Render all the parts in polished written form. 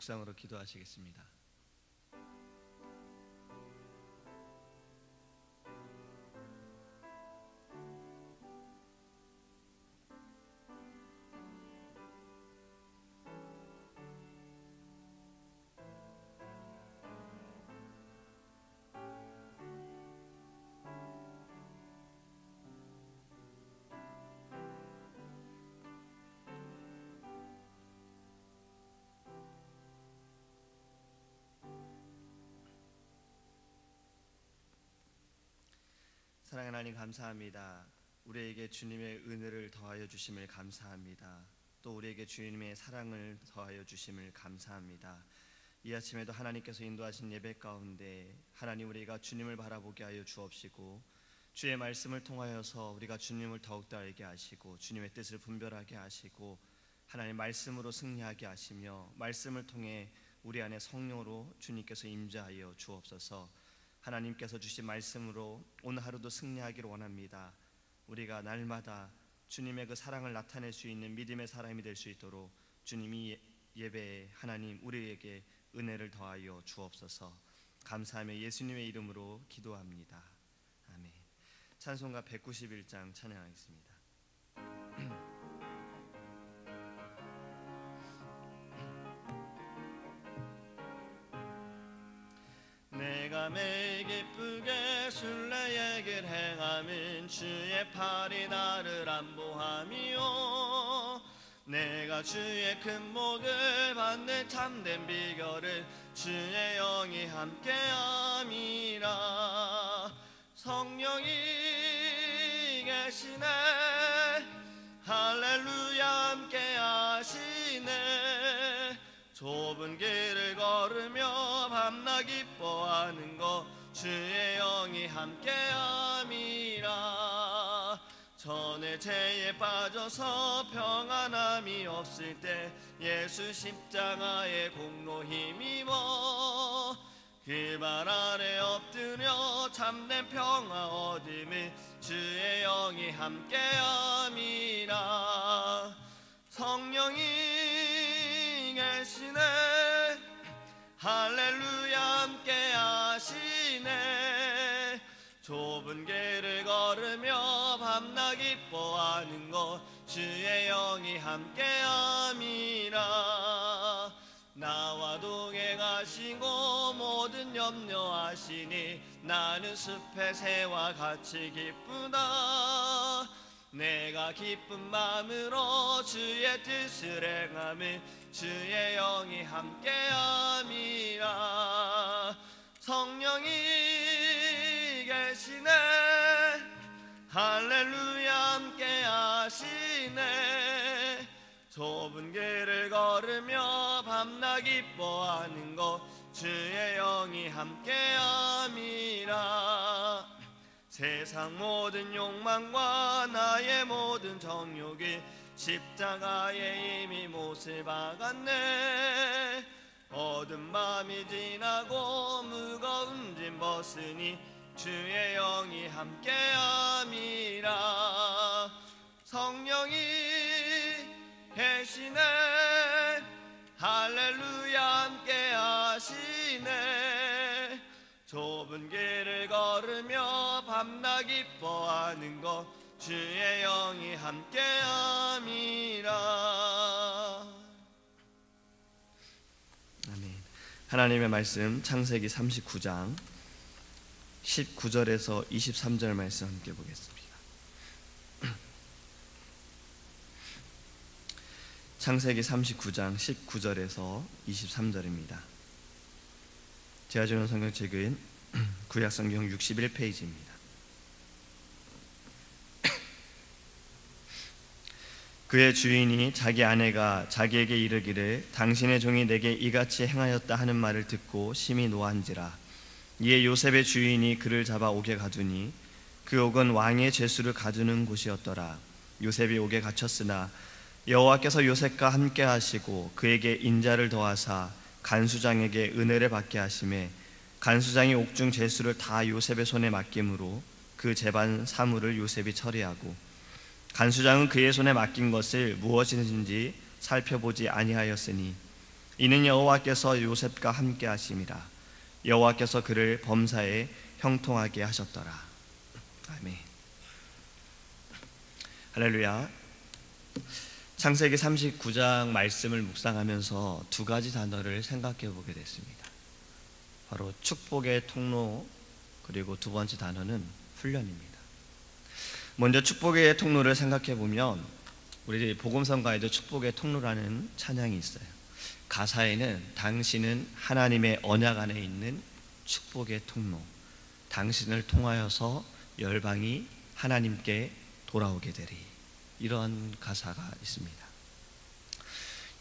묵상으로 기도하시겠습니다. 사랑하는 하나님, 감사합니다. 우리에게 주님의 은혜를 더하여 주심을 감사합니다. 또 우리에게 주님의 사랑을 더하여 주심을 감사합니다. 이 아침에도 하나님께서 인도하신 예배 가운데 하나님, 우리가 주님을 바라보게 하여 주옵시고, 주의 말씀을 통하여서 우리가 주님을 더욱더 알게 하시고 주님의 뜻을 분별하게 하시고, 하나님 말씀으로 승리하게 하시며, 말씀을 통해 우리 안에 성령으로 주님께서 임재하여 주옵소서. 하나님께서 주신 말씀으로 오늘 하루도 승리하기를 원합니다. 우리가 날마다 주님의 그 사랑을 나타낼 수 있는 믿음의 사람이 될 수 있도록 주님이 예배에 하나님 우리에게 은혜를 더하여 주옵소서. 감사하며 예수님의 이름으로 기도합니다. 아멘. 찬송가 191장 찬양하겠습니다. 내가 매일 기쁘게 순례의 길 행함은 주의 팔이 나를 안보함이요, 내가 주의 큰 복을 받는 참된 비결을 주의 영이 함께함이라. 성령이 계시네, 할렐루야 함께하시네. 좁은 길을 걸으며 밤낮 기뻐하는 것 주의 영이 함께함이라. 전에 죄에 빠져서 평안함이 없을 때 예수 십자가의 공로 힘입어 그 발 아래 엎드려 참된 평화 얻음을 주의 영이 함께함이라. 성령이 계시네, 할렐루야 함께하시네. 좁은 길을 걸으며 밤낮 기뻐하는 것 주의 영이 함께함이라. 나와 동행하시고 모든 염려하시니 나는 숲의 새와 같이 기쁘다. 내가 기쁜 마음으로 주의 뜻을 행하며 주의 영이 함께함이라. 성령이 계시네, 할렐루야 함께하시네. 좁은 길을 걸으며 밤낮 기뻐하는 것 주의 영이 함께함이라. 세상 모든 욕망과 나의 모든 정욕이 십자가에 이미 못을 박았네. 어두운 밤이 지나고 무거운 짐 벗으니 주의 영이 함께함이라. 성령이 계시네, 할렐루야 함께하시네. 좁은 길을 걸으며 밤낮 기뻐하는 것 주의 영이 함께함이라. 아멘. 하나님의 말씀 창세기 39장 19절에서 23절 말씀 함께 보겠습니다. 창세기 39장 19절에서 23절입니다. 제가 주는 성경책은 구약성경 61페이지입니다. 그의 주인이 자기 아내가 자기에게 이르기를 당신의 종이 내게 이같이 행하였다 하는 말을 듣고 심히 노한지라. 이에 요셉의 주인이 그를 잡아 옥에 가두니 그 옥은 왕의 죄수를 가두는 곳이었더라. 요셉이 옥에 갇혔으나 여호와께서 요셉과 함께 하시고 그에게 인자를 더하사 간수장에게 은혜를 받게 하시매 간수장이 옥중 죄수를 다 요셉의 손에 맡김으로 그 재반 사물을 요셉이 처리하고 간수장은 그의 손에 맡긴 것을 무엇인지 살펴보지 아니하였으니 이는 여호와께서 요셉과 함께 하심이라. 여호와께서 그를 범사에 형통하게 하셨더라. 아멘. 할렐루야. 창세기 39장 말씀을 묵상하면서 두 가지 단어를 생각해 보게 됐습니다. 바로 축복의 통로, 그리고 두 번째 단어는 훈련입니다. 먼저 축복의 통로를 생각해 보면 우리 복음성가에도 축복의 통로라는 찬양이 있어요. 가사에는 당신은 하나님의 언약 안에 있는 축복의 통로, 당신을 통하여서 열방이 하나님께 돌아오게 되리, 이런 가사가 있습니다.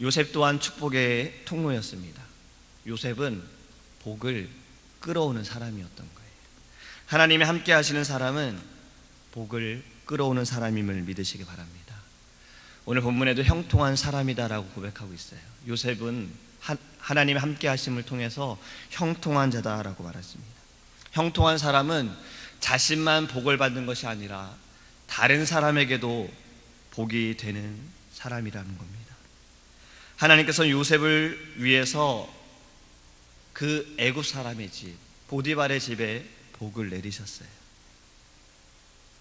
요셉 또한 축복의 통로였습니다. 요셉은 복을 끌어오는 사람이었던 거예요. 하나님이 함께 하시는 사람은 복을 끌어오는 사람임을 믿으시기 바랍니다. 오늘 본문에도 형통한 사람이다라고 고백하고 있어요. 요셉은 하나님의 함께 하심을 통해서 형통한 자다라고 말했습니다. 형통한 사람은 자신만 복을 받는 것이 아니라 다른 사람에게도 복이 되는 사람이라는 겁니다. 하나님께서 요셉을 위해서 그 애굽 사람의 집 보디발의 집에 복을 내리셨어요.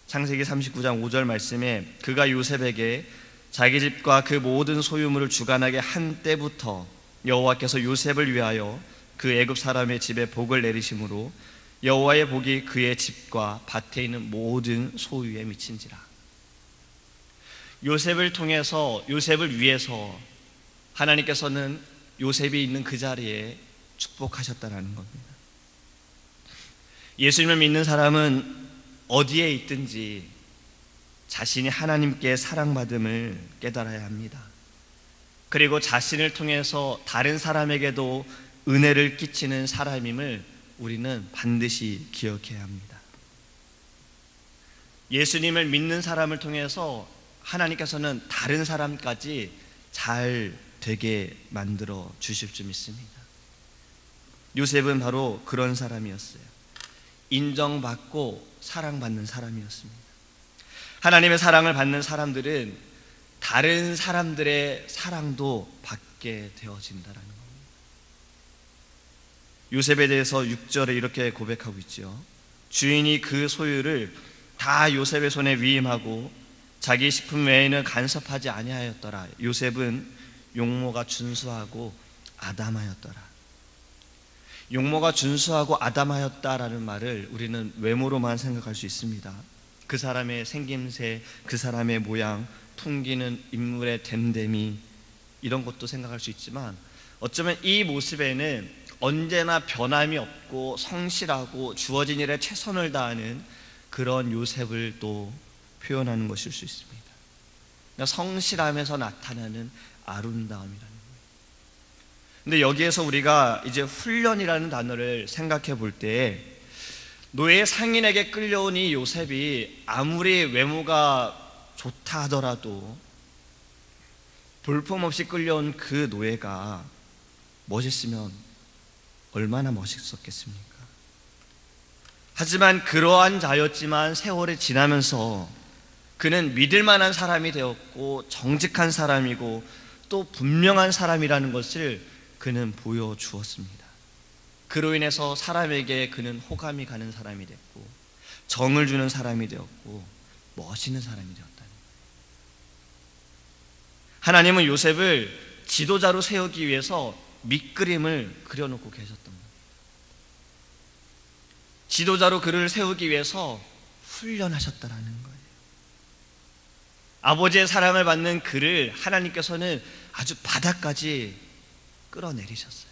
창세기 39장 5절 말씀에 그가 요셉에게 자기 집과 그 모든 소유물을 주관하게 한 때부터 여호와께서 요셉을 위하여 그 애굽 사람의 집에 복을 내리심으로 여호와의 복이 그의 집과 밭에 있는 모든 소유에 미친지라. 요셉을 통해서, 요셉을 위해서 하나님께서는 요셉이 있는 그 자리에 축복하셨다라는 겁니다. 예수님을 믿는 사람은 어디에 있든지 자신이 하나님께 사랑받음을 깨달아야 합니다. 그리고 자신을 통해서 다른 사람에게도 은혜를 끼치는 사람임을 우리는 반드시 기억해야 합니다. 예수님을 믿는 사람을 통해서 하나님께서는 다른 사람까지 잘 되게 만들어 주실 줄 믿습니다. 요셉은 바로 그런 사람이었어요. 인정받고 사랑받는 사람이었습니다. 하나님의 사랑을 받는 사람들은 다른 사람들의 사랑도 받게 되어진다라는 겁니다. 요셉에 대해서 6절에 이렇게 고백하고 있죠. 주인이 그 소유를 다 요셉의 손에 위임하고 자기 식품 외에는 간섭하지 아니하였더라. 요셉은 용모가 준수하고 아담하였더라. 용모가 준수하고 아담하였다라는 말을 우리는 외모로만 생각할 수 있습니다. 그 사람의 생김새, 그 사람의 모양, 풍기는 인물의 됨됨이, 이런 것도 생각할 수 있지만 어쩌면 이 모습에는 언제나 변함이 없고 성실하고 주어진 일에 최선을 다하는 그런 요셉을 또 표현하는 것일 수 있습니다. 그러니까 성실함에서 나타나는 아름다움이라는 거예요. 근데 여기에서 우리가 이제 훈련이라는 단어를 생각해 볼 때 노예 상인에게 끌려온 이 요셉이 아무리 외모가 좋다 하더라도 볼품없이 끌려온 그 노예가 멋있으면 얼마나 멋있었겠습니까? 하지만 그러한 자였지만 세월이 지나면서 그는 믿을 만한 사람이 되었고 정직한 사람이고 또 분명한 사람이라는 것을 그는 보여주었습니다. 그로 인해서 사람에게 그는 호감이 가는 사람이 됐고 정을 주는 사람이 되었고 멋있는 사람이 되었다는 거예요. 하나님은 요셉을 지도자로 세우기 위해서 밑그림을 그려놓고 계셨던 겁니다. 지도자로 그를 세우기 위해서 훈련하셨다라는 거예요. 아버지의 사랑을 받는 그를 하나님께서는 아주 바닥까지 끌어내리셨어요.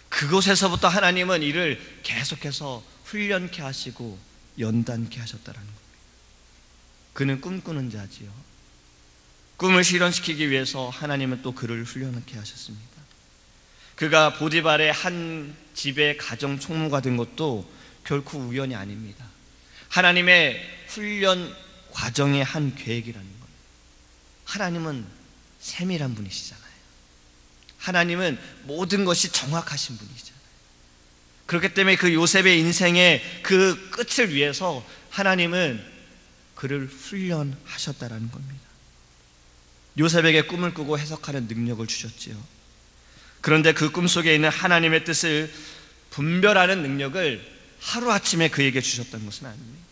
그곳에서부터 하나님은 이를 계속해서 훈련케 하시고 연단케 하셨다라는 겁니다. 그는 꿈꾸는 자지요. 꿈을 실현시키기 위해서 하나님은 또 그를 훈련케 하셨습니다. 그가 보디발의 한 집의 가정 총무가 된 것도 결코 우연이 아닙니다. 하나님의 훈련 과정의 한 계획이라는 거예요. 하나님은 세밀한 분이시잖아요. 하나님은 모든 것이 정확하신 분이잖아요. 그렇기 때문에 그 요셉의 인생의 그 끝을 위해서 하나님은 그를 훈련하셨다라는 겁니다. 요셉에게 꿈을 꾸고 해석하는 능력을 주셨지요. 그런데 그 꿈속에 있는 하나님의 뜻을 분별하는 능력을 하루아침에 그에게 주셨던 것은 아닙니다.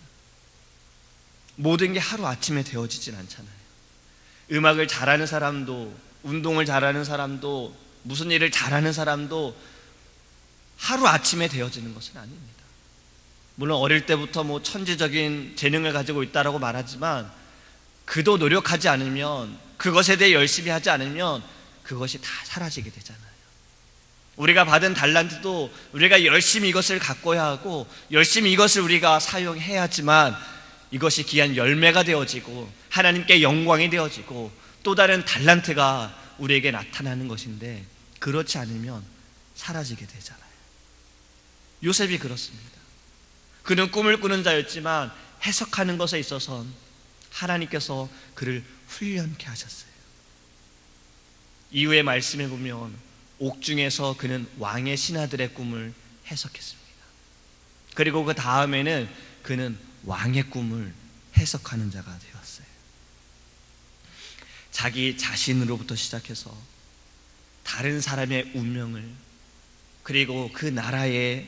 모든 게 하루아침에 되어지진 않잖아요. 음악을 잘하는 사람도, 운동을 잘하는 사람도, 무슨 일을 잘하는 사람도 하루아침에 되어지는 것은 아닙니다. 물론 어릴 때부터 천재적인 재능을 가지고 있다라고 말하지만 그도 노력하지 않으면, 그것에 대해 열심히 하지 않으면 그것이 다 사라지게 되잖아요. 우리가 받은 달란트도 우리가 열심히 이것을 가꿔야 하고 열심히 이것을 우리가 사용해야지만 이것이 귀한 열매가 되어지고 하나님께 영광이 되어지고 또 다른 달란트가 우리에게 나타나는 것인데, 그렇지 않으면 사라지게 되잖아요. 요셉이 그렇습니다. 그는 꿈을 꾸는 자였지만 해석하는 것에 있어서 하나님께서 그를 훈련케 하셨어요. 이후의 말씀에 보면 옥중에서 그는 왕의 신하들의 꿈을 해석했습니다. 그리고 그 다음에는 그는 왕의 꿈을 해석하는 자가 되었어요. 자기 자신으로부터 시작해서 다른 사람의 운명을, 그리고 그 나라의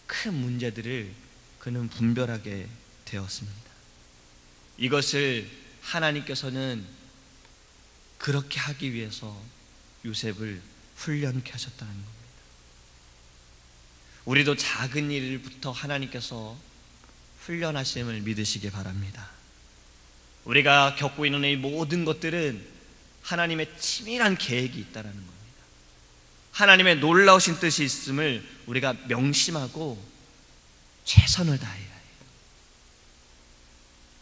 큰 문제들을 그는 분별하게 되었습니다. 이것을 하나님께서는 그렇게 하기 위해서 요셉을 훈련케 하셨다는 겁니다. 우리도 작은 일부터 하나님께서 훈련하심을 믿으시기 바랍니다. 우리가 겪고 있는 이 모든 것들은 하나님의 치밀한 계획이 있다는 겁니다. 하나님의 놀라우신 뜻이 있음을 우리가 명심하고 최선을 다해야 해요.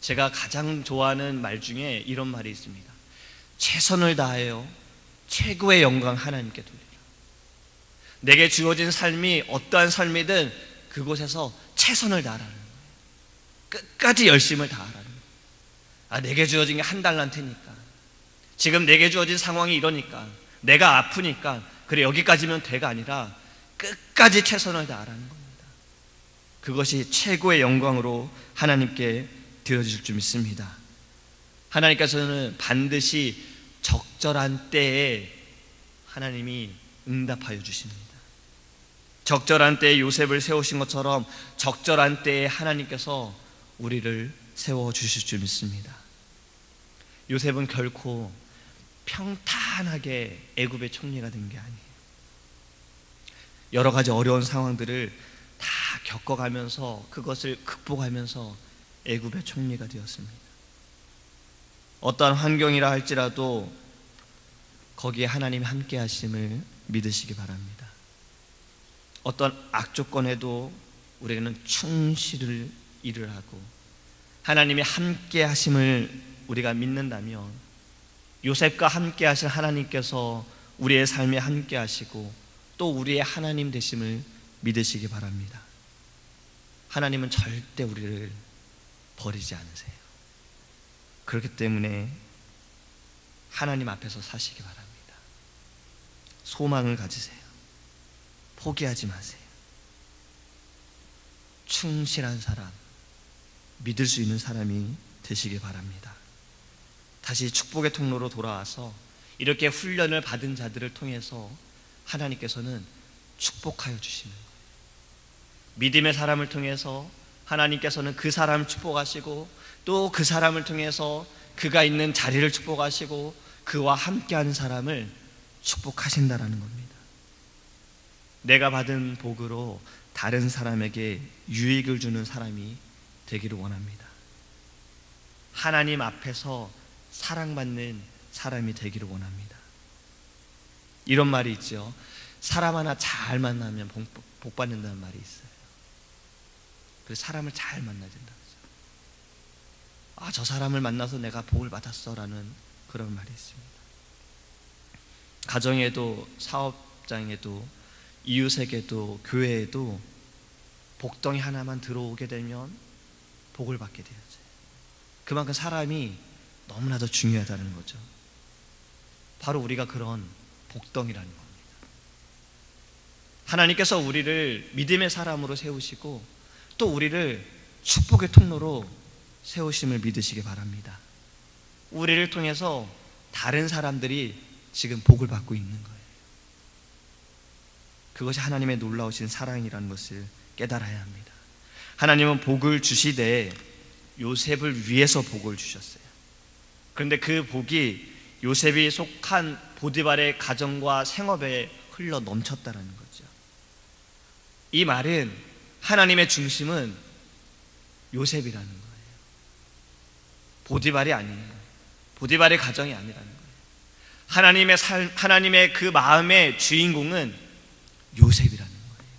제가 가장 좋아하는 말 중에 이런 말이 있습니다. 최선을 다하여 최고의 영광 하나님께 돌리라. 내게 주어진 삶이 어떠한 삶이든 그곳에서 최선을 다하라는 거예요. 끝까지 열심을 다하라는 거예요. 내게 주어진 게 한 달란트니까, 지금 내게 주어진 상황이 이러니까, 내가 아프니까 그래 여기까지면 돼가 아니라 끝까지 최선을 다하라는 겁니다. 그것이 최고의 영광으로 하나님께 드려질 줄 믿습니다. 하나님께서는 반드시 적절한 때에 하나님이 응답하여 주십니다. 적절한 때에 요셉을 세우신 것처럼 적절한 때에 하나님께서 우리를 세워주실 줄 믿습니다. 요셉은 결코 평탄하게 애굽의 총리가 된 게 아니에요. 여러 가지 어려운 상황들을 다 겪어가면서 그것을 극복하면서 애굽의 총리가 되었습니다. 어떠한 환경이라 할지라도 거기에 하나님이 함께 하심을 믿으시기 바랍니다. 어떤 악조건에도 우리는 충실을 일을 하고 하나님이 함께 하심을 우리가 믿는다면 요셉과 함께 하신 하나님께서 우리의 삶에 함께 하시고 또 우리의 하나님 되심을 믿으시기 바랍니다. 하나님은 절대 우리를 버리지 않으세요. 그렇기 때문에 하나님 앞에서 사시기 바랍니다. 소망을 가지세요. 포기하지 마세요. 충실한 사람, 믿을 수 있는 사람이 되시기 바랍니다. 다시 축복의 통로로 돌아와서 이렇게 훈련을 받은 자들을 통해서 하나님께서는 축복하여 주시는 거예요. 믿음의 사람을 통해서 하나님께서는 그 사람을 축복하시고 또 그 사람을 통해서 그가 있는 자리를 축복하시고 그와 함께하는 사람을 축복하신다라는 겁니다. 내가 받은 복으로 다른 사람에게 유익을 주는 사람이 되기를 원합니다. 하나님 앞에서 사랑받는 사람이 되기를 원합니다. 이런 말이 있죠. 사람 하나 잘 만나면 복 받는다는 말이 있어요. 그래서 사람을 잘 만나야 된다. 저 사람을 만나서 내가 복을 받았어 라는 그런 말이 있습니다. 가정에도 사업장에도 이웃에게도 교회에도 복덩이 하나만 들어오게 되면 복을 받게 되어져요. 그만큼 사람이 너무나도 중요하다는 거죠. 바로 우리가 그런 복덩이라는 겁니다. 하나님께서 우리를 믿음의 사람으로 세우시고 또 우리를 축복의 통로로 세우심을 믿으시기 바랍니다. 우리를 통해서 다른 사람들이 지금 복을 받고 있는 거예요. 그것이 하나님의 놀라우신 사랑이라는 것을 깨달아야 합니다. 하나님은 복을 주시되 요셉을 위해서 복을 주셨어요. 그런데 그 복이 요셉이 속한 보디발의 가정과 생업에 흘러 넘쳤다는 거죠. 이 말은 하나님의 중심은 요셉이라는 거예요. 보디발이 아니에요. 보디발의 가정이 아니라는 거예요. 하나님의 그 마음의 주인공은 요셉이라는 거예요.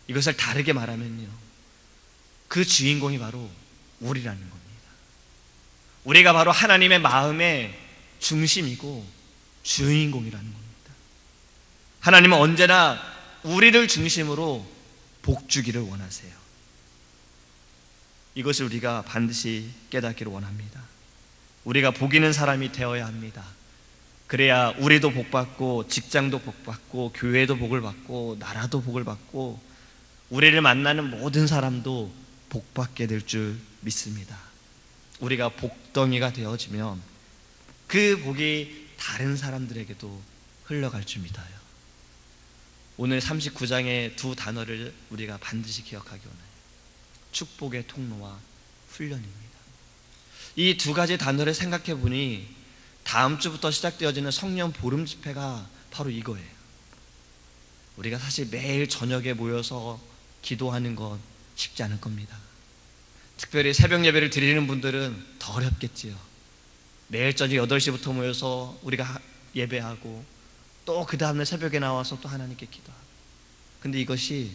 이것을 다르게 말하면요, 그 주인공이 바로 우리라는 겁니다. 우리가 바로 하나님의 마음의 중심이고 주인공이라는 겁니다. 하나님은 언제나 우리를 중심으로 복 주기를 원하세요. 이것을 우리가 반드시 깨닫기를 원합니다. 우리가 복 있는 사람이 되어야 합니다. 그래야 우리도 복받고, 직장도 복받고, 교회도 복을 받고, 나라도 복을 받고, 우리를 만나는 모든 사람도 복받게 될 줄 믿습니다. 우리가 복덩이가 되어지면 그 복이 다른 사람들에게도 흘러갈 줄 믿어요. 오늘 39장의 두 단어를 우리가 반드시 기억하기 원해요. 축복의 통로와 훈련입니다. 이 두 가지 단어를 생각해 보니 다음 주부터 시작되어지는 성령 보름 집회가 바로 이거예요. 우리가 사실 매일 저녁에 모여서 기도하는 건 쉽지 않을 겁니다. 특별히 새벽 예배를 드리는 분들은 더 어렵겠지요. 매일 저녁 8시부터 모여서 우리가 예배하고 또 그 다음날 새벽에 나와서 또 하나님께 기도하고. 근데 이것이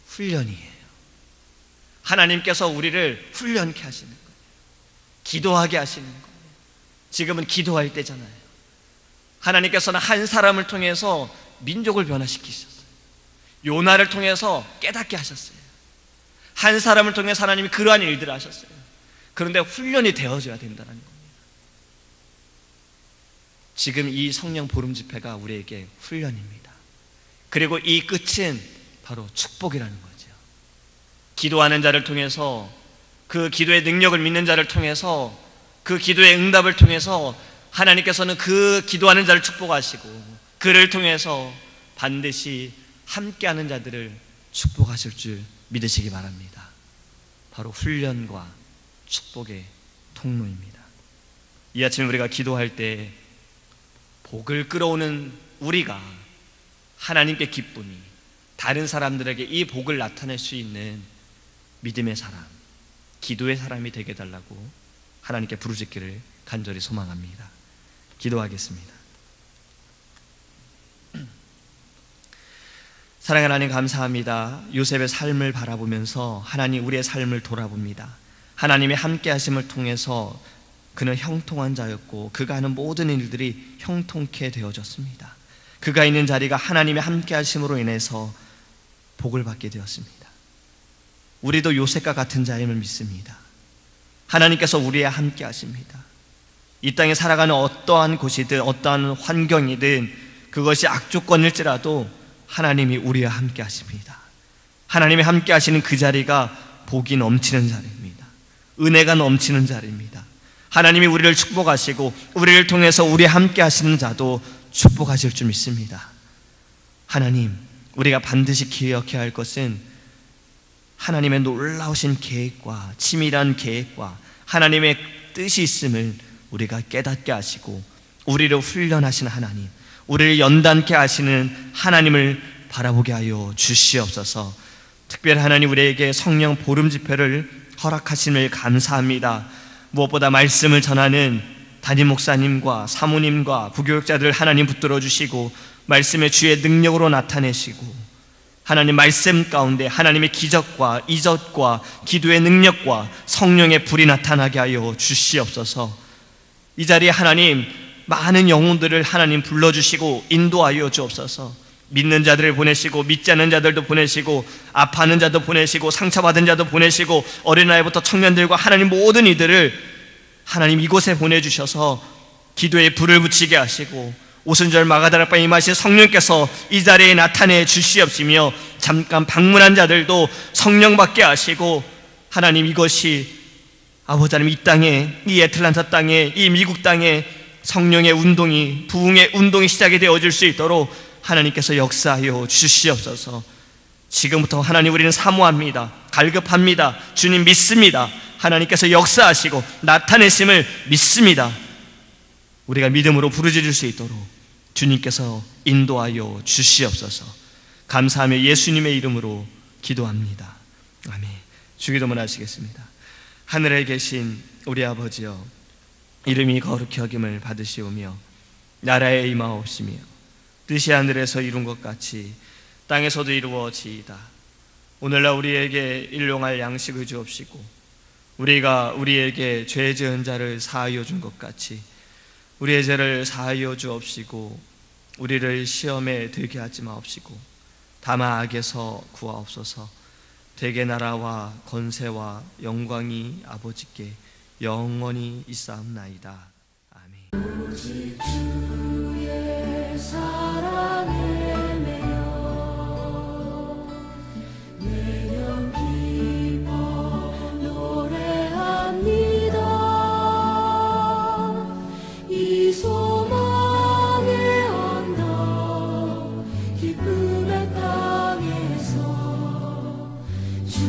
훈련이에요. 하나님께서 우리를 훈련케 하시는 거예요. 기도하게 하시는 거예요. 지금은 기도할 때잖아요. 하나님께서는 한 사람을 통해서 민족을 변화시키셨어요. 요나를 통해서 깨닫게 하셨어요. 한 사람을 통해서 하나님이 그러한 일들을 하셨어요. 그런데 훈련이 되어져야 된다는 겁니다. 지금 이 성령 보름 집회가 우리에게 훈련입니다. 그리고 이 끝은 바로 축복이라는 거죠. 기도하는 자를 통해서, 그 기도의 능력을 믿는 자를 통해서, 그 기도의 응답을 통해서 하나님께서는 그 기도하는 자를 축복하시고, 그를 통해서 반드시 함께하는 자들을 축복하실 줄 믿으시기 바랍니다. 바로 훈련과 축복의 통로입니다. 이 아침에 우리가 기도할 때 복을 끌어오는 우리가 하나님께 기쁨이, 다른 사람들에게 이 복을 나타낼 수 있는 믿음의 사람, 기도의 사람이 되게 해달라고 하나님께 부르짖기를 간절히 소망합니다. 기도하겠습니다. 사랑하는 하나님, 감사합니다. 요셉의 삶을 바라보면서 하나님 우리의 삶을 돌아봅니다. 하나님의 함께 하심을 통해서 그는 형통한 자였고, 그가 하는 모든 일들이 형통케 되어졌습니다. 그가 있는 자리가 하나님의 함께 하심으로 인해서 복을 받게 되었습니다. 우리도 요셉과 같은 자임을 믿습니다. 하나님께서 우리와 함께 하십니다. 이 땅에 살아가는 어떠한 곳이든 어떠한 환경이든 그것이 악조건일지라도 하나님이 우리와 함께 하십니다. 하나님이 함께 하시는 그 자리가 복이 넘치는 자리입니다. 은혜가 넘치는 자리입니다. 하나님이 우리를 축복하시고 우리를 통해서 우리와 함께 하시는 자도 축복하실 줄 믿습니다. 하나님, 우리가 반드시 기억해야 할 것은 하나님의 놀라우신 계획과 치밀한 계획과 하나님의 뜻이 있음을 우리가 깨닫게 하시고, 우리를 훈련하시는 하나님, 우리를 연단케 하시는 하나님을 바라보게 하여 주시옵소서. 특별히 하나님, 우리에게 성령 보름 집회를 허락하심을 감사합니다. 무엇보다 말씀을 전하는 담임 목사님과 사모님과 부교육자들 하나님 붙들어 주시고 말씀의 주의 능력으로 나타내시고, 하나님 말씀 가운데 하나님의 기적과 이적과 기도의 능력과 성령의 불이 나타나게 하여 주시옵소서. 이 자리에 하나님 많은 영혼들을 하나님 불러주시고 인도하여 주옵소서. 믿는 자들을 보내시고 믿지 않는 자들도 보내시고 아파하는 자도 보내시고 상처받은 자도 보내시고 어린아이부터 청년들과 하나님 모든 이들을 하나님 이곳에 보내주셔서 기도에 불을 붙이게 하시고, 오순절 마가다락방에 임하신 성령께서 이 자리에 나타내 주시옵시며, 잠깐 방문한 자들도 성령 받게 하시고, 하나님 이것이 아버지 하나님 이 땅에, 이 애틀란타 땅에, 이 미국 땅에 성령의 운동이, 부흥의 운동이 시작이 되어질 수 있도록 하나님께서 역사하여 주시옵소서. 지금부터 하나님 우리는 사모합니다. 갈급합니다. 주님 믿습니다. 하나님께서 역사하시고 나타내심을 믿습니다. 우리가 믿음으로 부르짖을 수 있도록 주님께서 인도하여 주시옵소서. 감사하며 예수님의 이름으로 기도합니다. 아멘. 주기도문 하시겠습니다. 하늘에 계신 우리 아버지여, 이름이 거룩히 여김을 받으시오며 나라에 임하옵시며 뜻이 하늘에서 이룬 것 같이 땅에서도 이루어지이다. 오늘날 우리에게 일용할 양식을 주옵시고 우리가 우리에게 죄 지은 자를 사하여 준 것 같이 우리의 죄를 사하여 주옵시고 우리를 시험에 들게 하지 마옵시고 다만 악에서 구하옵소서. 대개 나라와 권세와 영광이 아버지께 영원히 있사옵나이다. 아멘. 오직 주의 사랑에 매여 내 영 기뻐 노래합니다. 이 소망의 언덕 기쁨의 땅에서 주